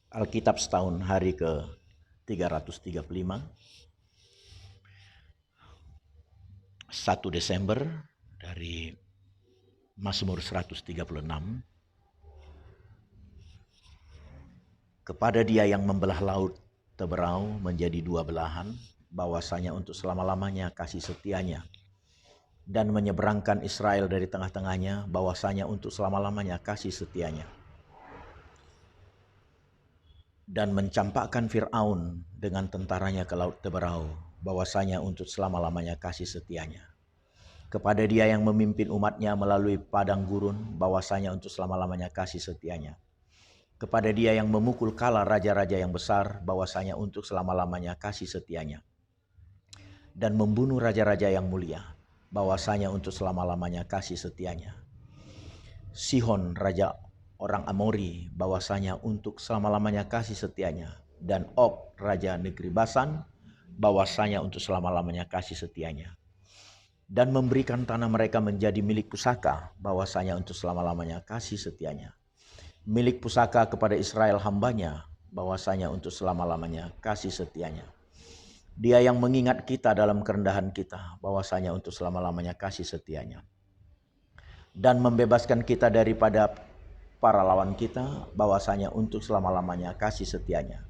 Alkitab setahun hari ke-335, 1 Desember dari Mazmur 136. Kepada Dia yang membelah laut Teberau menjadi dua belahan, bahwasanya untuk selama-lamanya kasih setianya, dan menyeberangkan Israel dari tengah-tengahnya, bahwasanya untuk selama-lamanya kasih setianya, dan mencampakkan Fir'aun dengan tentaranya ke laut Teberau, bahwasanya untuk selama-lamanya kasih setianya. Kepada Dia yang memimpin umatnya melalui padang gurun, bahwasanya untuk selama-lamanya kasih setianya. Kepada Dia yang memukul kala raja-raja yang besar, bahwasanya untuk selama-lamanya kasih setianya. Dan membunuh raja-raja yang mulia, bahwasanya untuk selama-lamanya kasih setianya. Sihon raja orang Amori, bahwasanya untuk selama-lamanya kasih setianya. Dan Og raja negeri Basan, bahwasanya untuk selama-lamanya kasih setianya. Dan memberikan tanah mereka menjadi milik pusaka, bahwasanya untuk selama-lamanya kasih setianya. Milik pusaka kepada Israel hambanya, bahwasanya untuk selama-lamanya kasih setianya. Dia yang mengingat kita dalam kerendahan kita, bahwasanya untuk selama-lamanya kasih setianya. Dan membebaskan kita daripada para lawan kita, bahwasanya untuk selama-lamanya kasih setianya.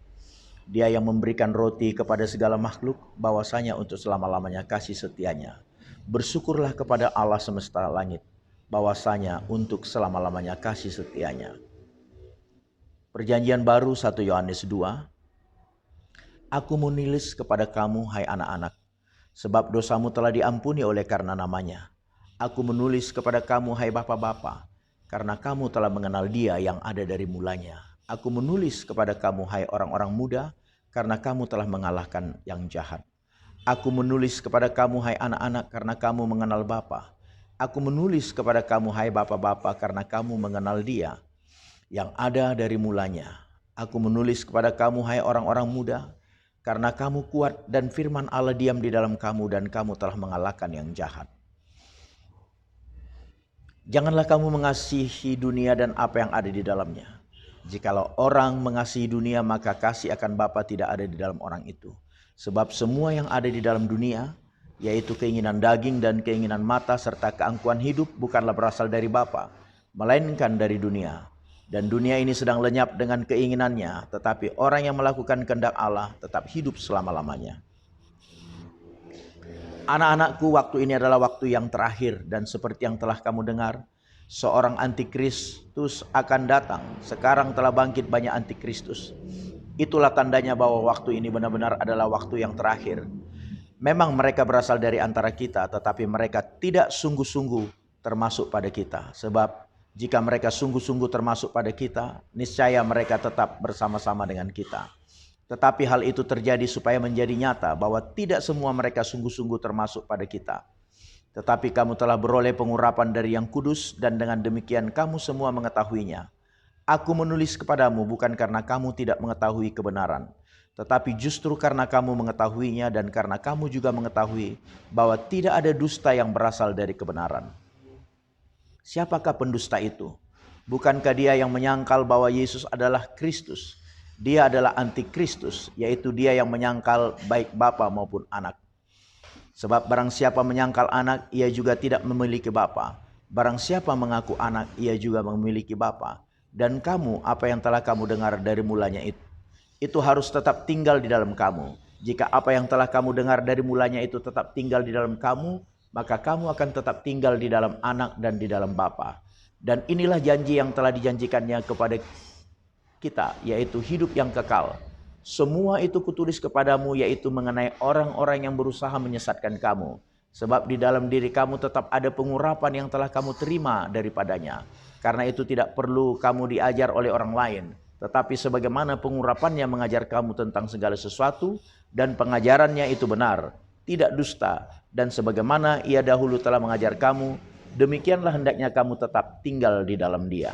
Dia yang memberikan roti kepada segala makhluk, bahwasanya untuk selama-lamanya kasih setianya. Bersyukurlah kepada Allah semesta langit, bahwasanya untuk selama-lamanya kasih setianya. Perjanjian baru 1 Yohanes 2. Aku menulis kepada kamu, hai anak-anak, sebab dosamu telah diampuni oleh karena namanya. Aku menulis kepada kamu, hai bapa-bapa, karena kamu telah mengenal Dia yang ada dari mulanya. Aku menulis kepada kamu, hai orang-orang muda, karena kamu telah mengalahkan yang jahat. Aku menulis kepada kamu, hai anak-anak, karena kamu mengenal Bapa. Aku menulis kepada kamu, hai bapa-bapa, karena kamu mengenal Dia yang ada dari mulanya. Aku menulis kepada kamu, hai orang-orang muda, karena kamu kuat dan firman Allah diam di dalam kamu dan kamu telah mengalahkan yang jahat. Janganlah kamu mengasihi dunia dan apa yang ada di dalamnya. Jikalau orang mengasihi dunia, maka kasih akan Bapa tidak ada di dalam orang itu. Sebab semua yang ada di dalam dunia, yaitu keinginan daging dan keinginan mata serta keangkuhan hidup, bukanlah berasal dari Bapa, melainkan dari dunia. Dan dunia ini sedang lenyap dengan keinginannya, tetapi orang yang melakukan kehendak Allah tetap hidup selama-lamanya. Anak-anakku, waktu ini adalah waktu yang terakhir, dan seperti yang telah kamu dengar, seorang antikristus akan datang. Sekarang telah bangkit banyak antikristus. Itulah tandanya bahwa waktu ini benar-benar adalah waktu yang terakhir. Memang mereka berasal dari antara kita, tetapi mereka tidak sungguh-sungguh termasuk pada kita. Sebab jika mereka sungguh-sungguh termasuk pada kita, niscaya mereka tetap bersama-sama dengan kita. Tetapi hal itu terjadi supaya menjadi nyata bahwa tidak semua mereka sungguh-sungguh termasuk pada kita. Tetapi kamu telah beroleh pengurapan dari Yang Kudus, dan dengan demikian kamu semua mengetahuinya. Aku menulis kepadamu bukan karena kamu tidak mengetahui kebenaran, tetapi justru karena kamu mengetahuinya dan karena kamu juga mengetahui bahwa tidak ada dusta yang berasal dari kebenaran. Siapakah pendusta itu? Bukankah dia yang menyangkal bahwa Yesus adalah Kristus? Dia adalah antikristus, yaitu dia yang menyangkal baik Bapa maupun anak. Sebab barang siapa menyangkal anak, ia juga tidak memiliki Bapa. Barang siapa mengaku anak, ia juga memiliki Bapa. Dan kamu, apa yang telah kamu dengar dari mulanya itu harus tetap tinggal di dalam kamu. Jika apa yang telah kamu dengar dari mulanya itu tetap tinggal di dalam kamu, maka kamu akan tetap tinggal di dalam anak dan di dalam Bapa. Dan inilah janji yang telah dijanjikannya kepada kita, yaitu hidup yang kekal. Semua itu kutulis kepadamu, yaitu mengenai orang-orang yang berusaha menyesatkan kamu. Sebab di dalam diri kamu tetap ada pengurapan yang telah kamu terima daripadanya. Karena itu tidak perlu kamu diajar oleh orang lain, tetapi sebagaimana pengurapannya mengajar kamu tentang segala sesuatu, dan pengajarannya itu benar, tidak dusta, dan sebagaimana ia dahulu telah mengajar kamu, demikianlah hendaknya kamu tetap tinggal di dalam Dia.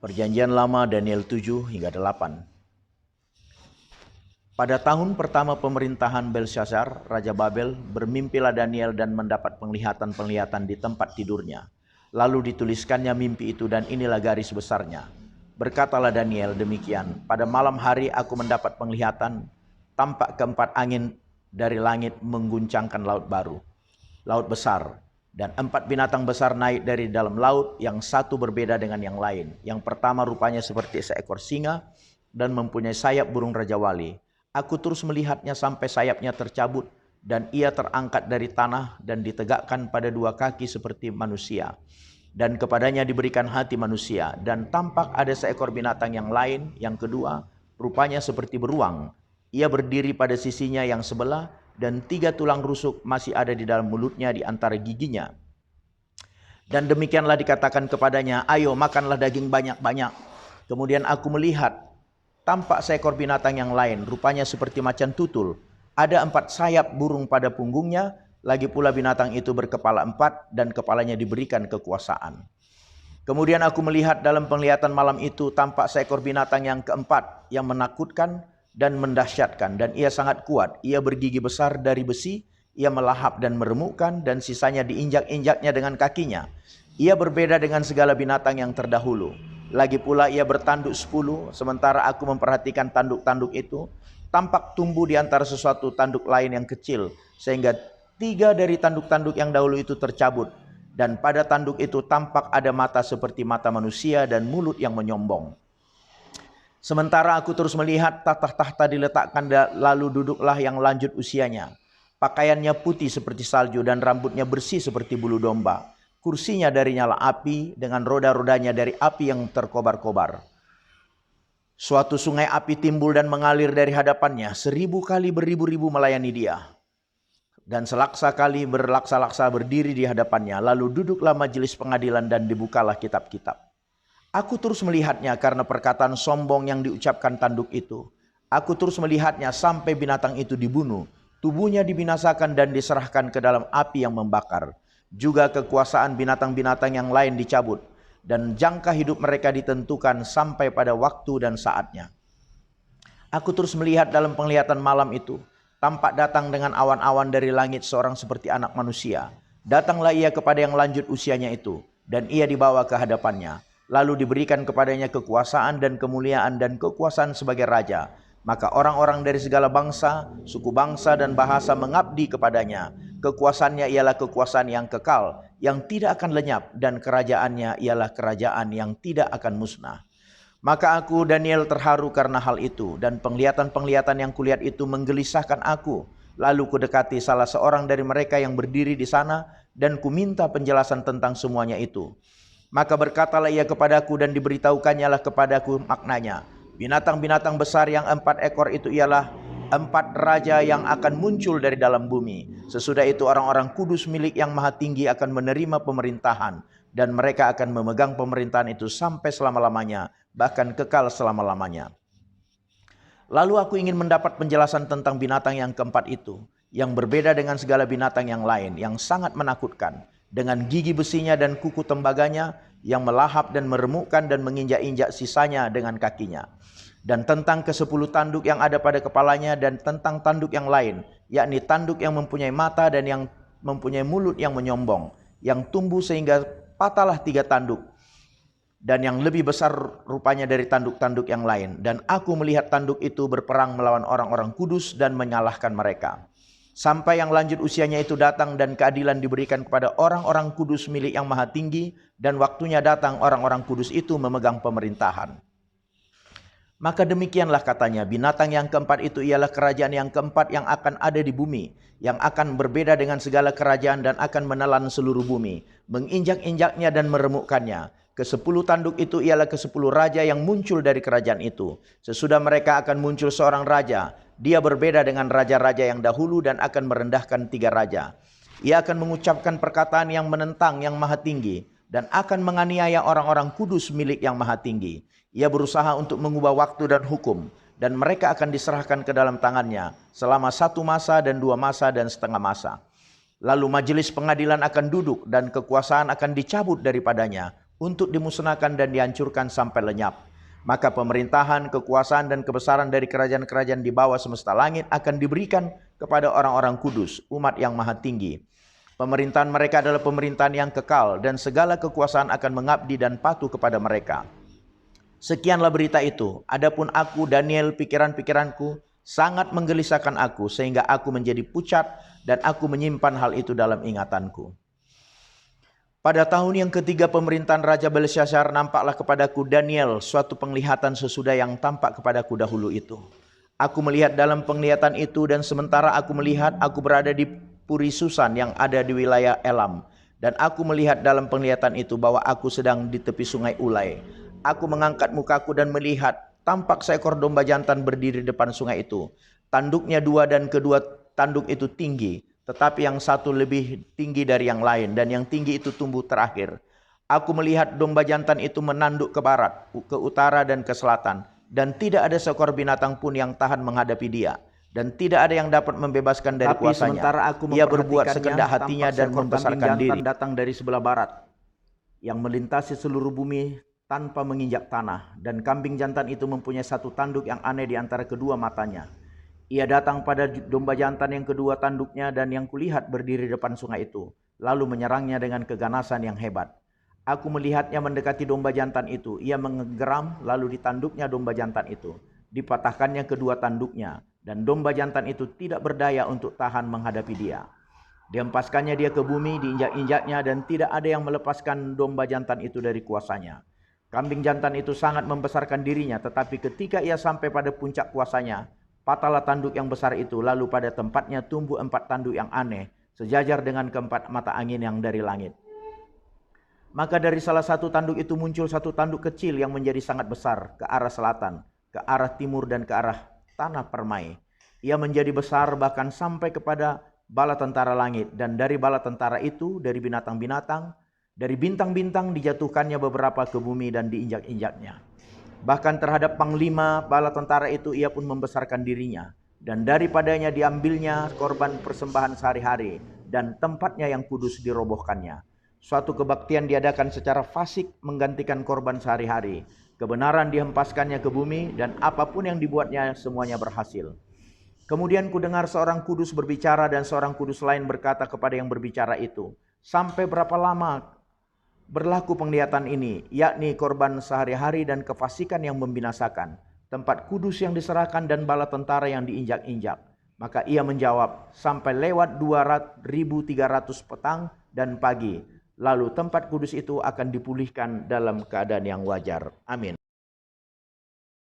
Perjanjian Lama Daniel 7 hingga 8. Pada tahun pertama pemerintahan Belshazzar, Raja Babel, bermimpilah Daniel dan mendapat penglihatan-penglihatan di tempat tidurnya. Lalu dituliskannya mimpi itu dan inilah garis besarnya. Berkatalah Daniel demikian, pada malam hari aku mendapat penglihatan, tampak keempat angin dari langit mengguncangkan laut baru, laut besar. Dan empat binatang besar naik dari dalam laut, yang satu berbeda dengan yang lain. Yang pertama rupanya seperti seekor singa dan mempunyai sayap burung rajawali. Aku terus melihatnya sampai sayapnya tercabut dan ia terangkat dari tanah dan ditegakkan pada dua kaki seperti manusia. Dan kepadanya diberikan hati manusia, dan tampak ada seekor binatang yang lain, yang kedua, rupanya seperti beruang. Ia berdiri pada sisinya yang sebelah, dan 3 tulang rusuk masih ada di dalam mulutnya di antara giginya. Dan demikianlah dikatakan kepadanya, ayo makanlah daging banyak-banyak. Kemudian aku melihat, tampak seekor binatang yang lain, rupanya seperti macan tutul. Ada 4 sayap burung pada punggungnya, lagi pula binatang itu berkepala 4 dan kepalanya diberikan kekuasaan. Kemudian aku melihat dalam penglihatan malam itu, tampak seekor binatang yang keempat yang menakutkan dan mendahsyatkan, dan ia sangat kuat. Ia bergigi besar dari besi, ia melahap dan meremukkan, dan sisanya diinjak-injaknya dengan kakinya. Ia berbeda dengan segala binatang yang terdahulu. Lagi pula ia bertanduk 10, sementara aku memperhatikan tanduk-tanduk itu, tampak tumbuh di antara sesuatu tanduk lain yang kecil, sehingga 3 dari tanduk-tanduk yang dahulu itu tercabut. Dan pada tanduk itu tampak ada mata seperti mata manusia dan mulut yang menyombong. Sementara aku terus melihat tahta-tahta diletakkan, lalu duduklah yang lanjut usianya. Pakaiannya putih seperti salju dan rambutnya bersih seperti bulu domba. Kursinya dari nyala api dengan roda-rodanya dari api yang terkobar-kobar. Suatu sungai api timbul dan mengalir dari hadapannya. 1000 kali beribu-ribu melayani dia. Dan selaksa kali berlaksa-laksa berdiri di hadapannya. Lalu duduklah majelis pengadilan dan dibukalah kitab-kitab. Aku terus melihatnya karena perkataan sombong yang diucapkan tanduk itu. Aku terus melihatnya sampai binatang itu dibunuh. Tubuhnya dibinasakan dan diserahkan ke dalam api yang membakar. Juga kekuasaan binatang-binatang yang lain dicabut. Dan jangka hidup mereka ditentukan sampai pada waktu dan saatnya. Aku terus melihat dalam penglihatan malam itu. Tampak datang dengan awan-awan dari langit seorang seperti anak manusia. Datanglah ia kepada yang lanjut usianya itu. Dan ia dibawa ke hadapannya. Lalu diberikan kepadanya kekuasaan dan kemuliaan dan kekuasaan sebagai raja. Maka orang-orang dari segala bangsa, suku bangsa dan bahasa mengabdi kepadanya. Kekuasaannya ialah kekuasaan yang kekal, yang tidak akan lenyap, dan kerajaannya ialah kerajaan yang tidak akan musnah. Maka aku Daniel terharu karena hal itu, dan penglihatan-penglihatan yang kulihat itu menggelisahkan aku. Lalu kudekati salah seorang dari mereka yang berdiri di sana, dan kuminta penjelasan tentang semuanya itu. Maka berkatalah ia kepadaku dan diberitahukannya lah kepadaku maknanya. Binatang-binatang besar yang 4 ekor itu ialah 4 raja yang akan muncul dari dalam bumi. Sesudah itu orang-orang kudus milik yang maha tinggi akan menerima pemerintahan. Dan mereka akan memegang pemerintahan itu sampai selama-lamanya, bahkan kekal selama-lamanya. Lalu aku ingin mendapat penjelasan tentang binatang yang keempat itu, yang berbeda dengan segala binatang yang lain, yang sangat menakutkan. Dengan gigi besinya dan kuku tembaganya yang melahap dan meremukkan dan menginjak-injak sisanya dengan kakinya. Dan tentang ke-10 tanduk yang ada pada kepalanya dan tentang tanduk yang lain, yakni tanduk yang mempunyai mata dan yang mempunyai mulut yang menyombong, yang tumbuh sehingga patahlah 3 tanduk. Dan yang lebih besar rupanya dari tanduk-tanduk yang lain. Dan aku melihat tanduk itu berperang melawan orang-orang kudus dan menyalahkan mereka. Sampai yang lanjut usianya itu datang dan keadilan diberikan kepada orang-orang kudus milik yang maha tinggi. Dan waktunya datang orang-orang kudus itu memegang pemerintahan. Maka demikianlah katanya, binatang yang keempat itu ialah kerajaan yang keempat yang akan ada di bumi. Yang akan berbeda dengan segala kerajaan dan akan menelan seluruh bumi. Menginjak-injaknya dan meremukkannya. Ke-10 tanduk itu ialah ke-10 raja yang muncul dari kerajaan itu. Sesudah mereka akan muncul seorang raja. Dia berbeda dengan raja-raja yang dahulu dan akan merendahkan 3 raja. Ia akan mengucapkan perkataan yang menentang yang maha tinggi dan akan menganiaya orang-orang kudus milik yang maha tinggi. Ia berusaha untuk mengubah waktu dan hukum, dan mereka akan diserahkan ke dalam tangannya selama 1 masa dan 2 masa dan setengah masa. Lalu majelis pengadilan akan duduk dan kekuasaan akan dicabut daripadanya untuk dimusnahkan dan dihancurkan sampai lenyap. Maka pemerintahan, kekuasaan dan kebesaran dari kerajaan-kerajaan di bawah semesta langit akan diberikan kepada orang-orang kudus, umat yang maha tinggi. Pemerintahan mereka adalah pemerintahan yang kekal dan segala kekuasaan akan mengabdi dan patuh kepada mereka. Sekianlah berita itu. Adapun aku, Daniel, pikiran-pikiranku sangat menggelisahkan aku sehingga aku menjadi pucat dan aku menyimpan hal itu dalam ingatanku. Pada tahun yang ketiga pemerintahan Raja Belsyazar nampaklah kepadaku Daniel suatu penglihatan sesudah yang tampak kepadaku dahulu itu. Aku melihat dalam penglihatan itu dan sementara aku melihat aku berada di Puri Susan yang ada di wilayah Elam. Dan aku melihat dalam penglihatan itu bahwa aku sedang di tepi sungai Ulai. Aku mengangkat mukaku dan melihat tampak seekor domba jantan berdiri di depan sungai itu. Tanduknya dua dan kedua tanduk itu tinggi. Tetapi yang satu lebih tinggi dari yang lain dan yang tinggi itu tumbuh terakhir. Aku melihat domba jantan itu menanduk ke barat, ke utara dan ke selatan. Dan tidak ada seekor binatang pun yang tahan menghadapi dia. Dan tidak ada yang dapat membebaskan dari kuasanya. Sementara aku Ia berbuat sekehendak hatinya dan membesarkan diri. Datang dari sebelah barat yang melintasi seluruh bumi tanpa menginjak tanah. Dan kambing jantan itu mempunyai satu tanduk yang aneh di antara kedua matanya. Ia datang pada domba jantan yang kedua tanduknya dan yang kulihat berdiri depan sungai itu. Lalu menyerangnya dengan keganasan yang hebat. Aku melihatnya mendekati domba jantan itu. Ia menggeram lalu ditanduknya domba jantan itu. Dipatahkannya kedua tanduknya. Dan domba jantan itu tidak berdaya untuk tahan menghadapi dia. Dihempaskannya dia ke bumi, diinjak-injaknya dan tidak ada yang melepaskan domba jantan itu dari kuasanya. Kambing jantan itu sangat membesarkan dirinya, tetapi ketika ia sampai pada puncak kuasanya, patahlah tanduk yang besar itu, lalu pada tempatnya tumbuh 4 tanduk yang aneh, sejajar dengan keempat mata angin yang dari langit. Maka dari salah satu tanduk itu muncul satu tanduk kecil yang menjadi sangat besar ke arah selatan, ke arah timur dan ke arah tanah permai. Ia menjadi besar bahkan sampai kepada bala tentara langit. Dan dari bala tentara itu, dari binatang-binatang, dari bintang-bintang dijatuhkannya beberapa ke bumi dan diinjak-injaknya. Bahkan terhadap panglima bala tentara itu ia pun membesarkan dirinya. Dan daripadanya diambilnya korban persembahan sehari-hari. Dan tempatnya yang kudus dirobohkannya. Suatu kebaktian diadakan secara fasik menggantikan korban sehari-hari. Kebenaran dihempaskannya ke bumi dan apapun yang dibuatnya semuanya berhasil. Kemudian kudengar seorang kudus berbicara dan seorang kudus lain berkata kepada yang berbicara itu, sampai berapa lama berlaku penglihatan ini, yakni korban sehari-hari dan kefasikan yang membinasakan, tempat kudus yang diserahkan dan bala tentara yang diinjak-injak. Maka ia menjawab, sampai lewat 2.300 petang dan pagi. Lalu tempat kudus itu akan dipulihkan dalam keadaan yang wajar. Amin.